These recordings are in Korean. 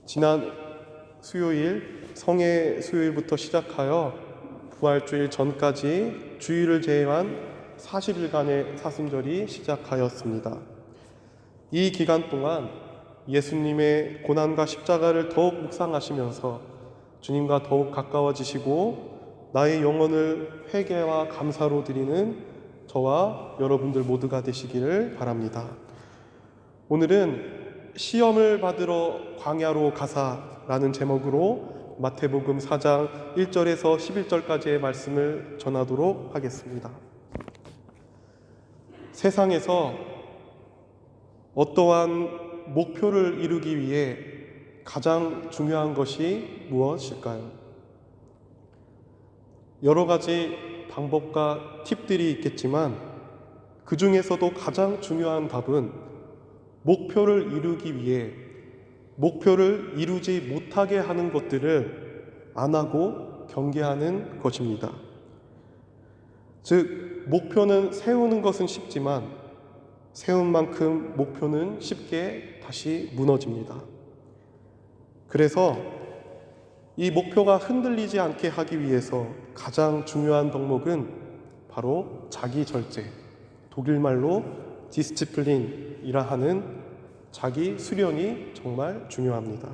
지난 수요일, 성의 수요일부터 시작하여 부활주일 전까지 주일을 제외한 40일간의 사순절이 시작하였습니다. 이 기간 동안 예수님의 고난과 십자가를 더욱 묵상하시면서 주님과 더욱 가까워지시고 나의 영혼을 회개와 감사로 드리는 저와 여러분들 모두가 되시기를 바랍니다. 오늘은 시험을 받으러 광야로 가사라는 제목으로 마태복음 4장 1절에서 11절까지의 말씀을 전하도록 하겠습니다. 세상에서 어떠한 목표를 이루기 위해 가장 중요한 것이 무엇일까요? 여러 가지 방법과 팁들이 있겠지만 그 중에서도 가장 중요한 답은 목표를 이루기 위해 목표를 이루지 못하게 하는 것들을 안 하고 경계하는 것입니다. 즉, 목표는 세우는 것은 쉽지만 세운 만큼 목표는 쉽게 다시 무너집니다. 그래서 이 목표가 흔들리지 않게 하기 위해서 가장 중요한 덕목은 바로 자기 절제, 독일말로 디스치플린이라 하는 자기 수련이 정말 중요합니다.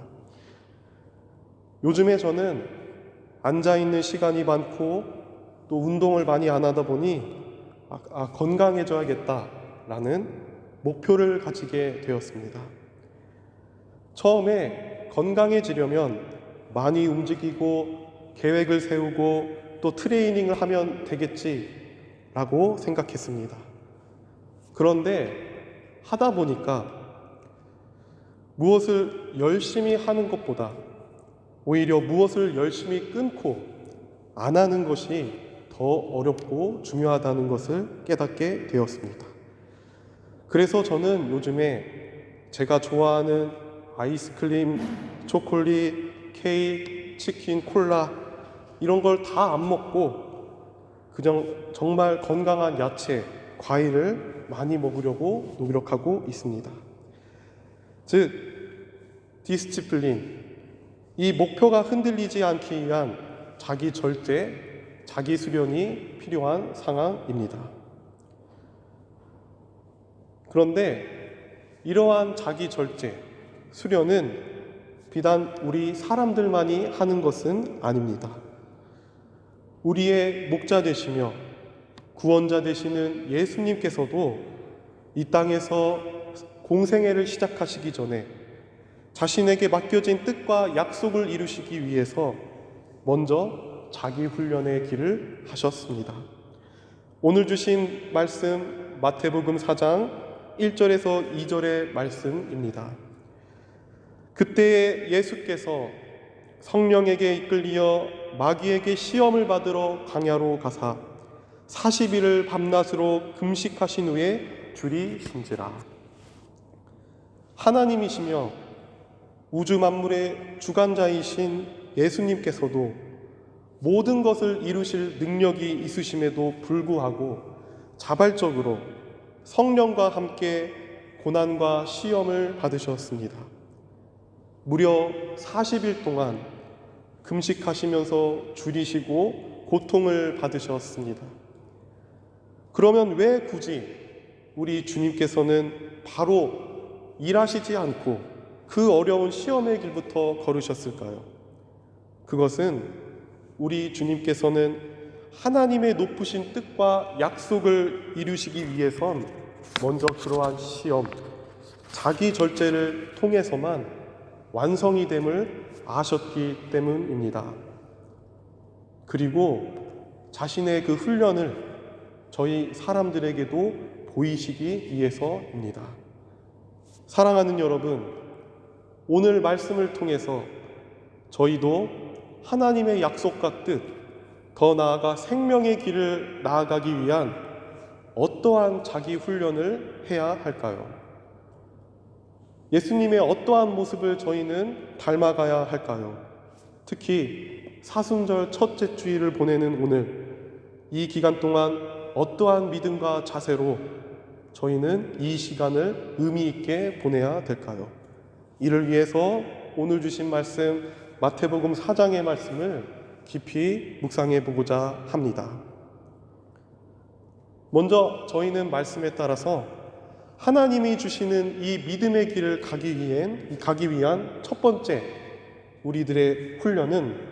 요즘에 저는 앉아있는 시간이 많고 또 운동을 많이 안 하다 보니 건강해져야겠다라는 목표를 가지게 되었습니다. 처음에 건강해지려면 많이 움직이고 계획을 세우고 또 트레이닝을 하면 되겠지라고 생각했습니다. 그런데 하다 보니까 무엇을 열심히 하는 것보다 오히려 무엇을 열심히 끊고 안 하는 것이 더 어렵고 중요하다는 것을 깨닫게 되었습니다. 그래서 저는 요즘에 제가 좋아하는 아이스크림, 초콜릿, 케이크, 치킨, 콜라 이런 걸 다 안 먹고 그냥 정말 건강한 야채, 과일을 많이 먹으려고 노력하고 있습니다. 즉, 디스치플린, 이 목표가 흔들리지 않기 위한 자기 절제, 자기 수련이 필요한 상황입니다. 그런데 이러한 자기 절제, 수련은 비단 우리 사람들만이 하는 것은 아닙니다. 우리의 목자 되시며 구원자 되시는 예수님께서도 이 땅에서 공생애를 시작하시기 전에 자신에게 맡겨진 뜻과 약속을 이루시기 위해서 먼저 자기 훈련의 길을 하셨습니다. 오늘 주신 말씀 마태복음 4장 1절에서 2절의 말씀입니다. 그때에 예수께서 성령에게 이끌리어 마귀에게 시험을 받으러 광야로 가사 40일을 밤낮으로 금식하신 후에 줄이신지라. 하나님이시며 우주 만물의 주관자이신 예수님께서도 모든 것을 이루실 능력이 있으심에도 불구하고 자발적으로 성령과 함께 고난과 시험을 받으셨습니다. 무려 40일 동안 금식하시면서 줄이시고 고통을 받으셨습니다. 그러면 왜 굳이 우리 주님께서는 바로 일하시지 않고 그 어려운 시험의 길부터 걸으셨을까요? 그것은 우리 주님께서는 하나님의 높으신 뜻과 약속을 이루시기 위해선 먼저 그러한 시험, 자기 절제를 통해서만 완성이 됨을 아셨기 때문입니다. 그리고 자신의 그 훈련을 저희 사람들에게도 보이시기 위해서입니다. 사랑하는 여러분, 오늘 말씀을 통해서 저희도 하나님의 약속과 뜻, 더 나아가 생명의 길을 나아가기 위한 어떠한 자기 훈련을 해야 할까요? 예수님의 어떠한 모습을 저희는 닮아가야 할까요? 특히 사순절 첫째 주일을 보내는 오늘, 이 기간 동안 어떠한 믿음과 자세로 저희는 이 시간을 의미 있게 보내야 될까요? 이를 위해서 오늘 주신 말씀 마태복음 4장의 말씀을 깊이 묵상해 보고자 합니다. 먼저 저희는 말씀에 따라서 하나님이 주시는 이 믿음의 길을 가기 위한 첫 번째 우리들의 훈련은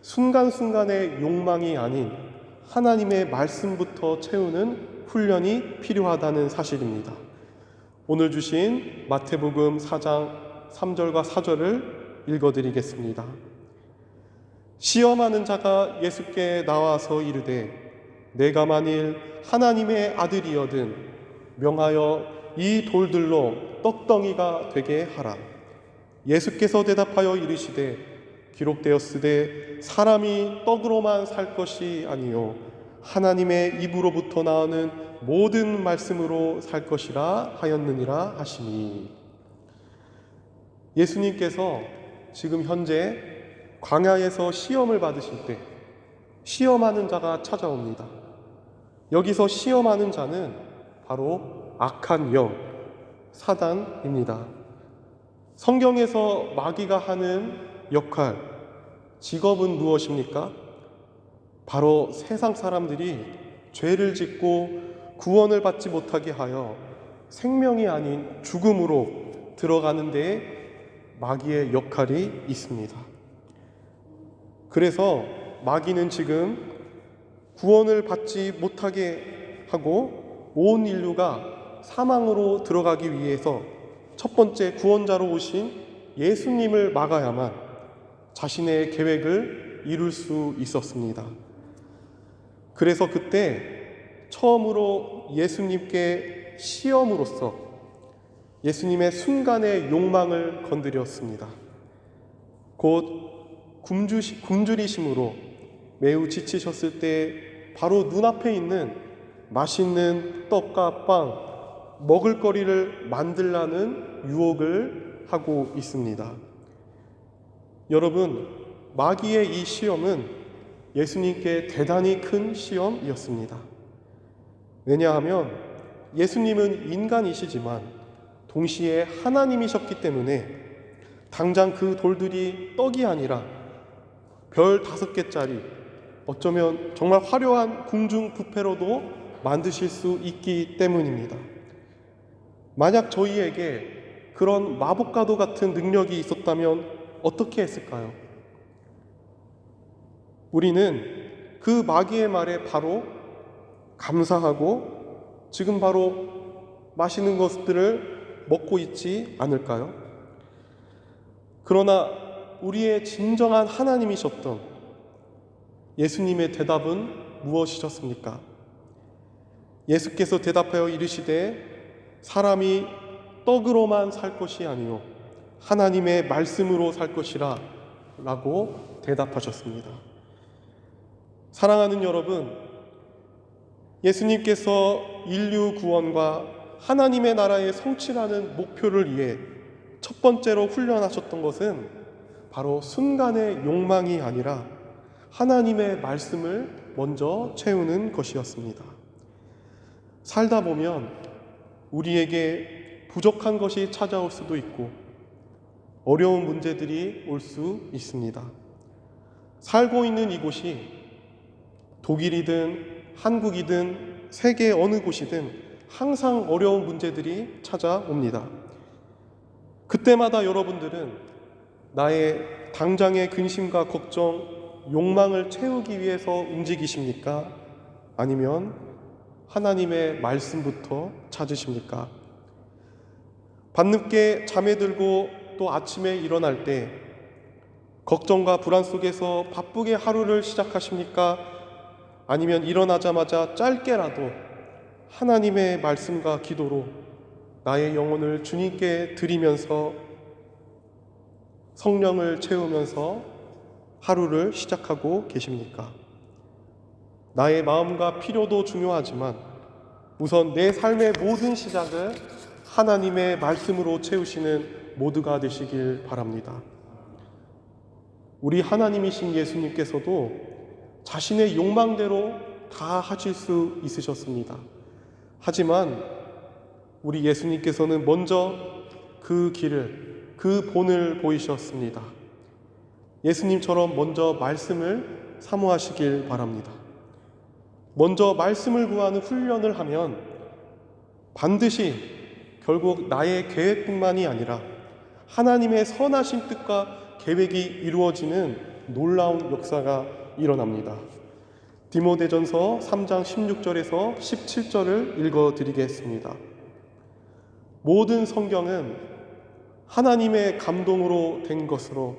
순간순간의 욕망이 아닌 하나님의 말씀부터 채우는 훈련이 필요하다는 사실입니다. 오늘 주신 마태복음 4장 3절과 4절을 읽어드리겠습니다. 시험하는 자가 예수께 나와서 이르되 내가 만일 하나님의 아들이여든 명하여 이 돌들로 떡덩이가 되게 하라. 예수께서 대답하여 이르시되 기록되었으되 사람이 떡으로만 살 것이 아니요 하나님의 입으로부터 나오는 모든 말씀으로 살 것이라 하였느니라 하시니. 예수님께서 지금 현재 광야에서 시험을 받으실 때 시험하는 자가 찾아옵니다. 여기서 시험하는 자는 바로 악한 영, 사단입니다. 성경에서 마귀가 하는 역할, 직업은 무엇입니까? 바로 세상 사람들이 죄를 짓고 구원을 받지 못하게 하여 생명이 아닌 죽음으로 들어가는 데에 마귀의 역할이 있습니다. 그래서 마귀는 지금 구원을 받지 못하게 하고 온 인류가 사망으로 들어가기 위해서 첫 번째 구원자로 오신 예수님을 막아야만 자신의 계획을 이룰 수 있었습니다. 그래서 그때 처음으로 예수님께 시험으로써 예수님의 순간의 욕망을 건드렸습니다. 곧 굶주리심으로 매우 지치셨을 때 바로 눈앞에 있는 맛있는 떡과 빵, 먹을거리를 만들라는 유혹을 하고 있습니다. 여러분, 마귀의 이 시험은 예수님께 대단히 큰 시험이었습니다. 왜냐하면 예수님은 인간이시지만 동시에 하나님이셨기 때문에 당장 그 돌들이 떡이 아니라 별 5개짜리 어쩌면 정말 화려한 궁중 뷔페로도 만드실 수 있기 때문입니다. 만약 저희에게 그런 마법과도 같은 능력이 있었다면 어떻게 했을까요? 우리는 그 마귀의 말에 바로 감사하고 지금 바로 맛있는 것들을 먹고 있지 않을까요? 그러나 우리의 진정한 하나님이셨던 예수님의 대답은 무엇이셨습니까? 예수께서 대답하여 이르시되 사람이 떡으로만 살 것이 아니요 하나님의 말씀으로 살 것이라 라고 대답하셨습니다. 사랑하는 여러분, 예수님께서 인류 구원과 하나님의 나라의 성취라는 목표를 위해 첫 번째로 훈련하셨던 것은 바로 순간의 욕망이 아니라 하나님의 말씀을 먼저 채우는 것이었습니다. 살다 보면 우리에게 부족한 것이 찾아올 수도 있고 어려운 문제들이 올 수 있습니다. 살고 있는 이곳이 독일이든 한국이든 세계 어느 곳이든 항상 어려운 문제들이 찾아옵니다. 그때마다 여러분들은 나의 당장의 근심과 걱정, 욕망을 채우기 위해서 움직이십니까? 아니면 하나님의 말씀부터 찾으십니까? 밤늦게 잠에 들고 또 아침에 일어날 때 걱정과 불안 속에서 바쁘게 하루를 시작하십니까? 아니면 일어나자마자 짧게라도 하나님의 말씀과 기도로 나의 영혼을 주님께 드리면서 성령을 채우면서 하루를 시작하고 계십니까? 나의 마음과 필요도 중요하지만 우선 내 삶의 모든 시작을 하나님의 말씀으로 채우시는 모두가 되시길 바랍니다. 우리 하나님이신 예수님께서도 자신의 욕망대로 다 하실 수 있으셨습니다. 하지만 우리 예수님께서는 먼저 그 길을, 그 본을 보이셨습니다. 예수님처럼 먼저 말씀을 사모하시길 바랍니다. 먼저 말씀을 구하는 훈련을 하면 반드시 결국 나의 계획뿐만이 아니라 하나님의 선하신 뜻과 계획이 이루어지는 놀라운 역사가 일어납니다. 디모데전서 3장 16절에서 17절을 읽어드리겠습니다. 모든 성경은 하나님의 감동으로 된 것으로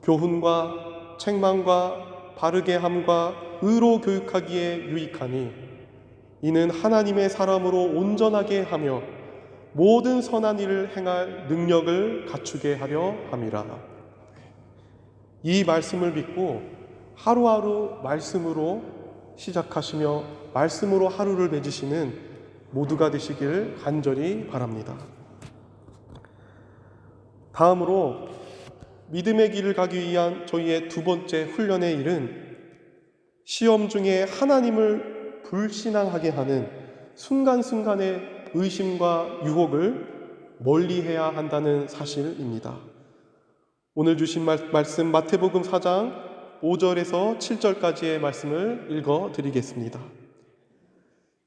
교훈과 책망과 바르게 함과 의로 교육하기에 유익하니 이는 하나님의 사람으로 온전하게 하며 모든 선한 일을 행할 능력을 갖추게 하려 함이라. 이 말씀을 믿고 하루하루 말씀으로 시작하시며 말씀으로 하루를 맺으시는 모두가 되시기를 간절히 바랍니다. 다음으로 믿음의 길을 가기 위한 저희의 두 번째 훈련의 일은 시험 중에 하나님을 불신앙하게 하는 순간순간의 의심과 유혹을 멀리해야 한다는 사실입니다. 오늘 주신 말씀 마태복음 4장 5절에서 7절까지의 말씀을 읽어드리겠습니다.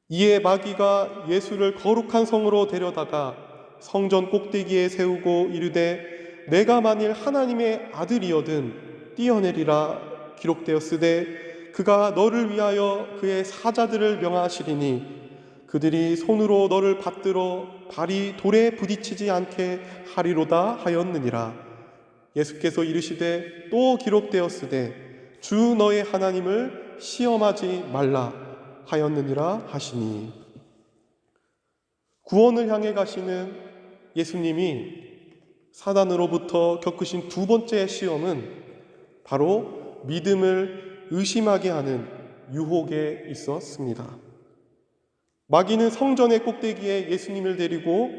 이에 마귀가 예수를 거룩한 성으로 데려다가 성전 꼭대기에 세우고 이르되 내가 만일 하나님의 아들이여든 뛰어내리라 기록되었으되 그가 너를 위하여 그의 사자들을 명하시리니 그들이 손으로 너를 받들어 발이 돌에 부딪히지 않게 하리로다 하였느니라. 예수께서 이르시되 또 기록되었으되 주 너의 하나님을 시험하지 말라 하였느니라 하시니. 구원을 향해 가시는 예수님이 사단으로부터 겪으신 두 번째 시험은 바로 믿음을 의심하게 하는 유혹에 있었습니다. 마귀는 성전의 꼭대기에 예수님을 데리고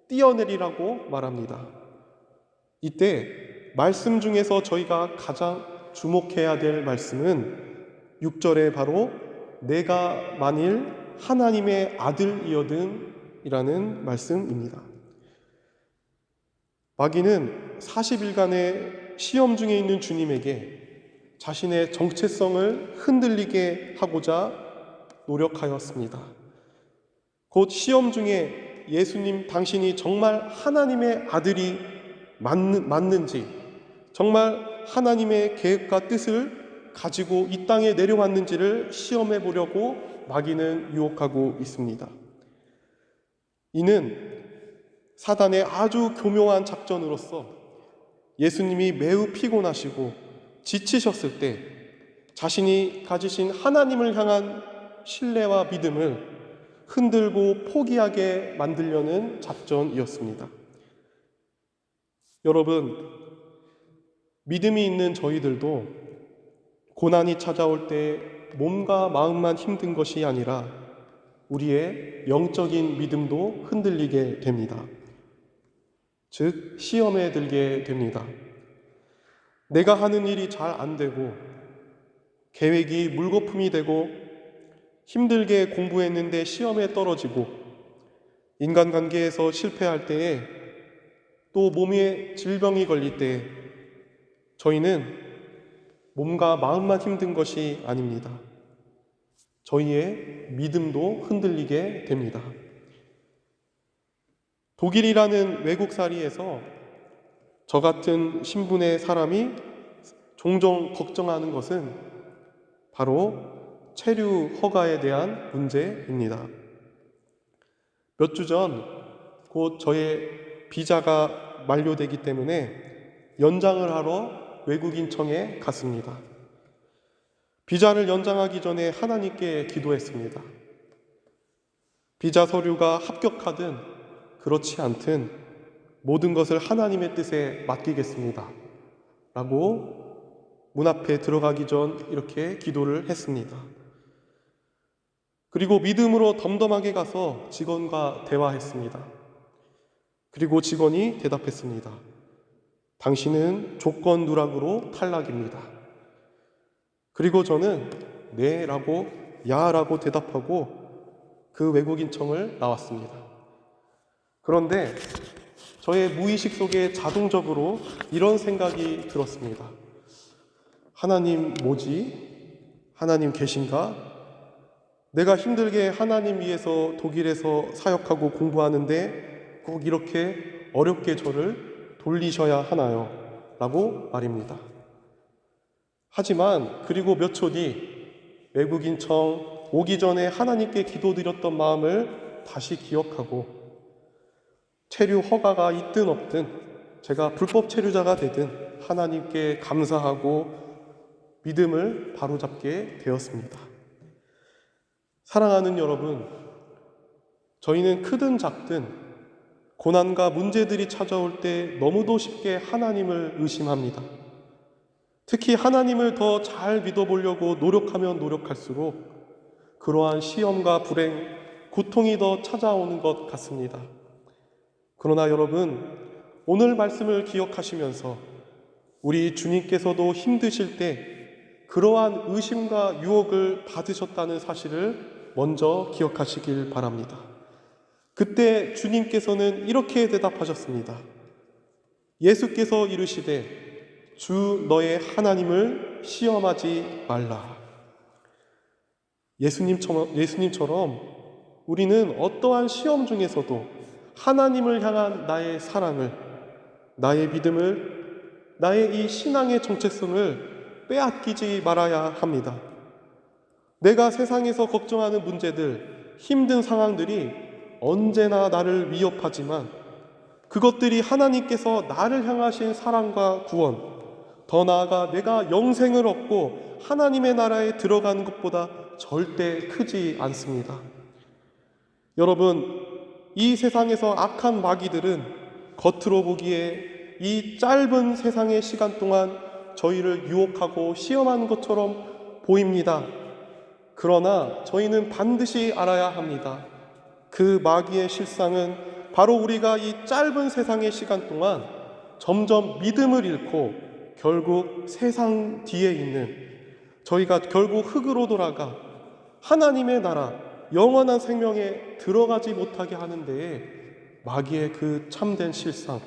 뛰어내리라고 말합니다. 이때 말씀 중에서 저희가 가장 주목해야 될 말씀은 6절에 바로 내가 만일 하나님의 아들이여든 이라는 말씀입니다. 마귀는 40일간의 시험 중에 있는 주님에게 자신의 정체성을 흔들리게 하고자 노력하였습니다. 곧 시험 중에 예수님 당신이 정말 하나님의 아들이 맞는지, 정말 하나님의 계획과 뜻을 가지고 이 땅에 내려왔는지를 시험해 보려고 마귀는 유혹하고 있습니다. 이는 사단의 아주 교묘한 작전으로서 예수님이 매우 피곤하시고 지치셨을 때 자신이 가지신 하나님을 향한 신뢰와 믿음을 흔들고 포기하게 만들려는 작전이었습니다. 여러분, 믿음이 있는 저희들도 고난이 찾아올 때 몸과 마음만 힘든 것이 아니라 우리의 영적인 믿음도 흔들리게 됩니다. 즉, 시험에 들게 됩니다. 내가 하는 일이 잘 안 되고 계획이 물거품이 되고 힘들게 공부했는데 시험에 떨어지고 인간관계에서 실패할 때에 또 몸에 질병이 걸릴 때 저희는 몸과 마음만 힘든 것이 아닙니다. 저희의 믿음도 흔들리게 됩니다. 독일이라는 외국살이에서 저 같은 신분의 사람이 종종 걱정하는 것은 바로 체류 허가에 대한 문제입니다. 몇 주 전 곧 저의 비자가 만료되기 때문에 연장을 하러 외국인청에 갔습니다. 비자를 연장하기 전에 하나님께 기도했습니다. 비자 서류가 합격하든 그렇지 않든 모든 것을 하나님의 뜻에 맡기겠습니다. 라고 문 앞에 들어가기 전 이렇게 기도를 했습니다. 그리고 믿음으로 덤덤하게 가서 직원과 대화했습니다. 그리고 직원이 대답했습니다. 당신은 조건 누락으로 탈락입니다. 그리고 저는 네라고 야라고 대답하고 그 외국인청을 나왔습니다. 그런데 저의 무의식 속에 자동적으로 이런 생각이 들었습니다. 하나님 뭐지? 하나님 계신가? 내가 힘들게 하나님 위해서 독일에서 사역하고 공부하는데 꼭 이렇게 어렵게 저를 돌리셔야 하나요? 라고 말입니다. 하지만 그리고 몇 초 뒤 외국인 청 오기 전에 하나님께 기도드렸던 마음을 다시 기억하고 체류 허가가 있든 없든 제가 불법 체류자가 되든 하나님께 감사하고 믿음을 바로잡게 되었습니다. 사랑하는 여러분, 저희는 크든 작든 고난과 문제들이 찾아올 때 너무도 쉽게 하나님을 의심합니다. 특히 하나님을 더 잘 믿어보려고 노력하면 노력할수록 그러한 시험과 불행, 고통이 더 찾아오는 것 같습니다. 그러나 여러분, 오늘 말씀을 기억하시면서 우리 주님께서도 힘드실 때 그러한 의심과 유혹을 받으셨다는 사실을 먼저 기억하시길 바랍니다. 그때 주님께서는 이렇게 대답하셨습니다. 예수께서 이르시되 주 너의 하나님을 시험하지 말라. 예수님처럼 우리는 어떠한 시험 중에서도 하나님을 향한 나의 사랑을, 나의 믿음을, 나의 이 신앙의 정체성을 빼앗기지 말아야 합니다. 내가 세상에서 걱정하는 문제들, 힘든 상황들이 언제나 나를 위협하지만 그것들이 하나님께서 나를 향하신 사랑과 구원, 더 나아가 내가 영생을 얻고 하나님의 나라에 들어가는 것보다 절대 크지 않습니다. 여러분, 이 세상에서 악한 마귀들은 겉으로 보기에 이 짧은 세상의 시간 동안 저희를 유혹하고 시험하는 것처럼 보입니다. 그러나 저희는 반드시 알아야 합니다. 그 마귀의 실상은 바로 우리가 이 짧은 세상의 시간 동안 점점 믿음을 잃고 결국 세상 뒤에 있는 저희가 결국 흙으로 돌아가 하나님의 나라, 영원한 생명에 들어가지 못하게 하는 데에 마귀의 그 참된 실상,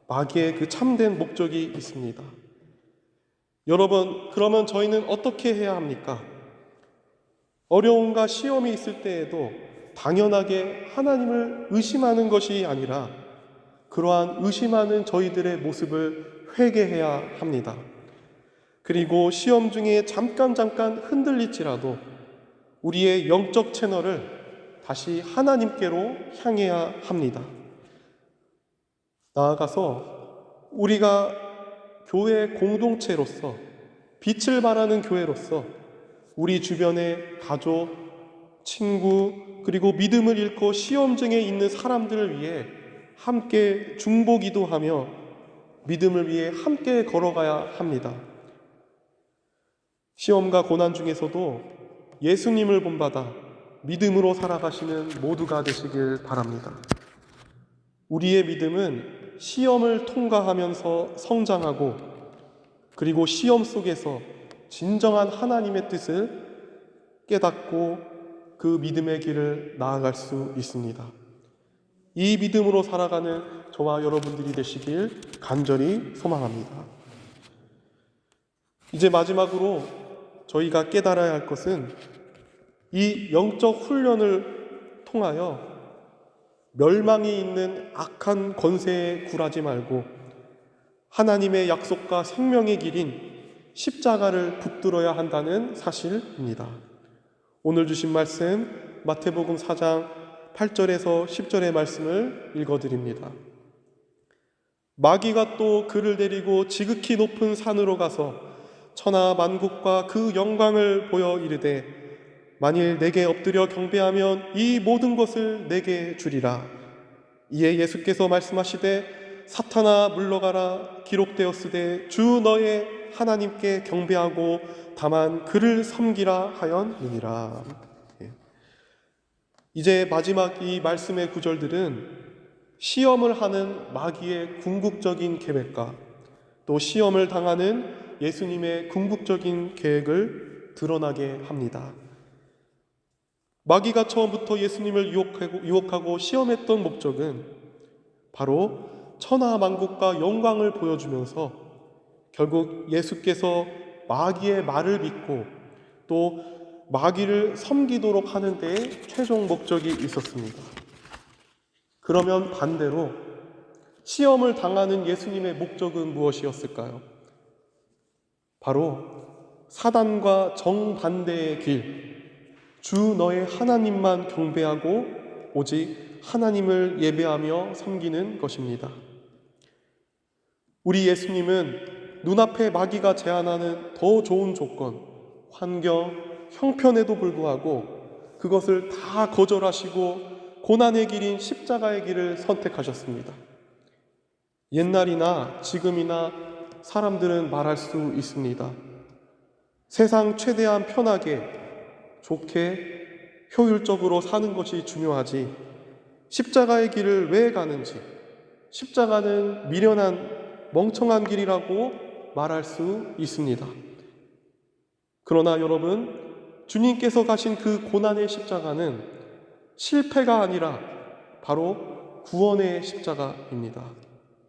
마귀의 그 참된 목적이 있습니다. 여러분, 그러면 저희는 어떻게 해야 합니까? 어려움과 시험이 있을 때에도 당연하게 하나님을 의심하는 것이 아니라 그러한 의심하는 저희들의 모습을 회개해야 합니다. 그리고 시험 중에 잠깐 흔들릴지라도 우리의 영적 채널을 다시 하나님께로 향해야 합니다. 나아가서 우리가 교회 공동체로서 빛을 발하는 교회로서 우리 주변의 가족, 친구, 그리고 믿음을 잃고 시험 중에 있는 사람들을 위해 함께 중보기도하며 믿음을 위해 함께 걸어가야 합니다. 시험과 고난 중에서도 예수님을 본받아 믿음으로 살아가시는 모두가 되시길 바랍니다. 우리의 믿음은 시험을 통과하면서 성장하고 그리고 시험 속에서 진정한 하나님의 뜻을 깨닫고 그 믿음의 길을 나아갈 수 있습니다. 이 믿음으로 살아가는 저와 여러분들이 되시길 간절히 소망합니다. 이제 마지막으로 저희가 깨달아야 할 것은 이 영적 훈련을 통하여 멸망이 있는 악한 권세에 굴하지 말고 하나님의 약속과 생명의 길인 십자가를 붙들어야 한다는 사실입니다. 오늘 주신 말씀 마태복음 4장 8절에서 10절의 말씀을 읽어드립니다. 마귀가 또 그를 데리고 지극히 높은 산으로 가서 천하 만국과 그 영광을 보여 이르되 만일 내게 엎드려 경배하면 이 모든 것을 내게 주리라. 이에 예수께서 말씀하시되 사탄아 물러가라. 기록되었으되 주 너의 하나님께 경배하고 다만 그를 섬기라 하였느니라. 이제 마지막 이 말씀의 구절들은 시험을 하는 마귀의 궁극적인 계획과 또 시험을 당하는 예수님의 궁극적인 계획을 드러나게 합니다. 마귀가 처음부터 예수님을 유혹하고 시험했던 목적은 바로 천하만국과 영광을 보여주면서 결국 예수께서 마귀의 말을 믿고 또 마귀를 섬기도록 하는 데에 최종 목적이 있었습니다. 그러면 반대로 시험을 당하는 예수님의 목적은 무엇이었을까요? 바로 사단과 정반대의 길, 주 너의 하나님만 경배하고 오직 하나님을 예배하며 섬기는 것입니다. 우리 예수님은 눈앞에 마귀가 제안하는 더 좋은 조건, 환경, 형편에도 불구하고 그것을 다 거절하시고 고난의 길인 십자가의 길을 선택하셨습니다. 옛날이나 지금이나 사람들은 말할 수 있습니다. 세상 최대한 편하게, 좋게, 효율적으로 사는 것이 중요하지 십자가의 길을 왜 가는지, 십자가는 미련한 멍청한 길이라고 말할 수 있습니다. 그러나 여러분, 주님께서 가신 그 고난의 십자가는 실패가 아니라 바로 구원의 십자가입니다.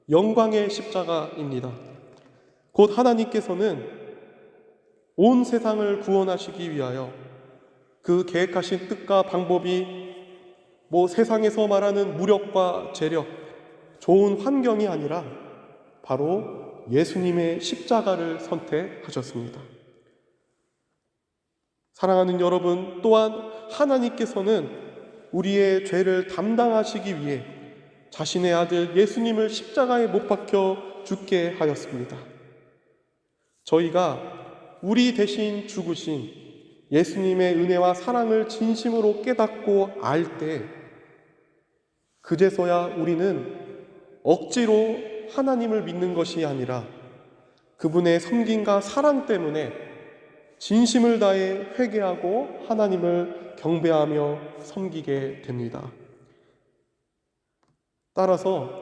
영광의 십자가입니다. 곧 하나님께서는 온 세상을 구원하시기 위하여 그 계획하신 뜻과 방법이 세상에서 말하는 무력과 재력, 좋은 환경이 아니라 바로 예수님의 십자가를 선택하셨습니다. 사랑하는 여러분, 또한 하나님께서는 우리의 죄를 담당하시기 위해 자신의 아들 예수님을 십자가에 못 박혀 죽게 하였습니다. 저희가 우리 대신 죽으신 예수님의 은혜와 사랑을 진심으로 깨닫고 알 때 그제서야 우리는 억지로 하나님을 믿는 것이 아니라 그분의 섬김과 사랑 때문에 진심을 다해 회개하고 하나님을 경배하며 섬기게 됩니다. 따라서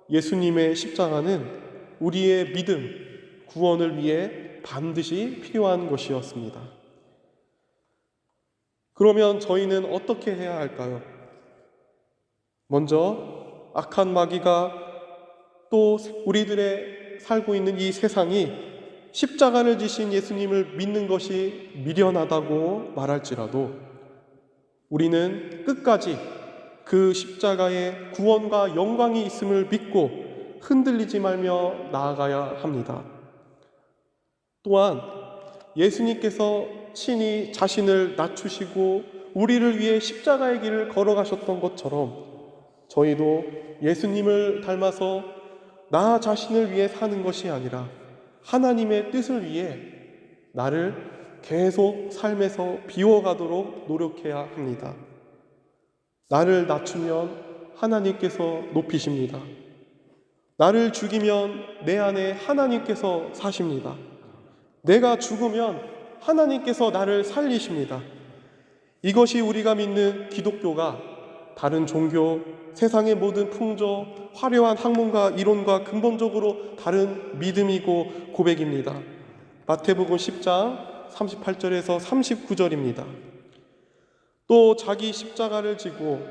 예수님의 십자가는 우리의 믿음, 구원을 위해 반드시 필요한 것이었습니다. 그러면 저희는 어떻게 해야 할까요? 먼저 악한 마귀가 또 우리들의 살고 있는 이 세상이 십자가를 지신 예수님을 믿는 것이 미련하다고 말할지라도 우리는 끝까지 그 십자가에 구원과 영광이 있음을 믿고 흔들리지 말며 나아가야 합니다. 또한 예수님께서 친히 자신을 낮추시고 우리를 위해 십자가의 길을 걸어가셨던 것처럼 저희도 예수님을 닮아서 나 자신을 위해 사는 것이 아니라 하나님의 뜻을 위해 나를 계속 삶에서 비워가도록 노력해야 합니다. 나를 낮추면 하나님께서 높이십니다. 나를 죽이면 내 안에 하나님께서 사십니다. 내가 죽으면 하나님께서 나를 살리십니다. 이것이 우리가 믿는 기독교가 다른 종교, 세상의 모든 풍조, 화려한 학문과 이론과 근본적으로 다른 믿음이고 고백입니다. 마태복음 10장 38절에서 39절입니다. 또 자기 십자가를 지고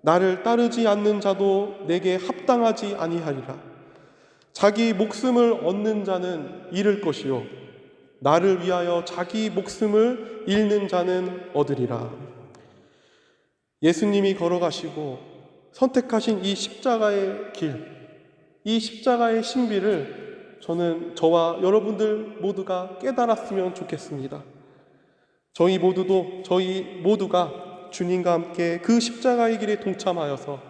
나를 따르지 않는 자도 내게 합당하지 아니하리라. 자기 목숨을 얻는 자는 잃을 것이요 나를 위하여 자기 목숨을 잃는 자는 얻으리라. 예수님이 걸어가시고 선택하신 이 십자가의 길, 이 십자가의 신비를 저와 여러분들 모두가 깨달았으면 좋겠습니다. 저희 모두가 주님과 함께 그 십자가의 길에 동참하여서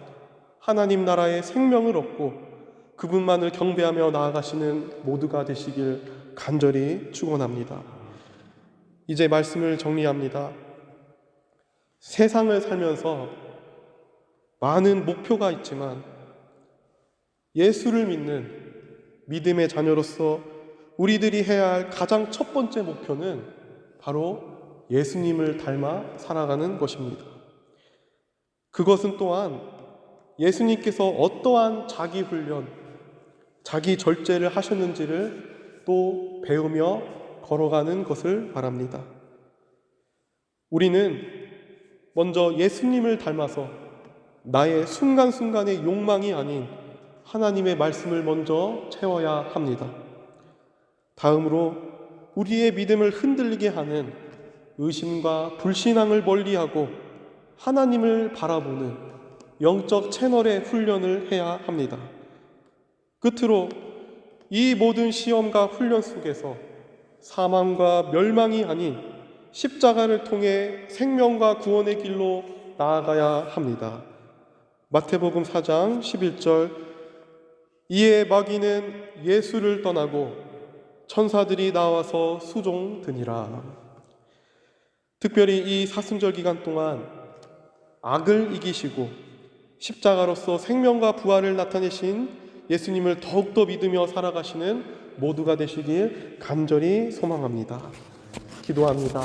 하나님 나라의 생명을 얻고 그분만을 경배하며 나아가시는 모두가 되시길 간절히 축원합니다. 이제 말씀을 정리합니다. 세상을 살면서 많은 목표가 있지만 예수를 믿는 믿음의 자녀로서 우리들이 해야 할 가장 첫 번째 목표는 바로 예수님을 닮아 살아가는 것입니다. 그것은 또한 예수님께서 어떠한 자기 훈련, 자기 절제를 하셨는지를 또 배우며 걸어가는 것을 바랍니다. 우리는 먼저 예수님을 닮아서 나의 순간순간의 욕망이 아닌 하나님의 말씀을 먼저 채워야 합니다. 다음으로 우리의 믿음을 흔들리게 하는 의심과 불신앙을 멀리하고 하나님을 바라보는 영적 채널의 훈련을 해야 합니다. 끝으로 이 모든 시험과 훈련 속에서 사망과 멸망이 아닌 십자가를 통해 생명과 구원의 길로 나아가야 합니다. 마태복음 4장 11절 이에 마귀는 예수를 떠나고 천사들이 나와서 수종드니라. 특별히 이 사순절 기간 동안 악을 이기시고 십자가로서 생명과 부활을 나타내신 예수님을 더욱더 믿으며 살아가시는 모두가 되시길 간절히 소망합니다. 기도합니다.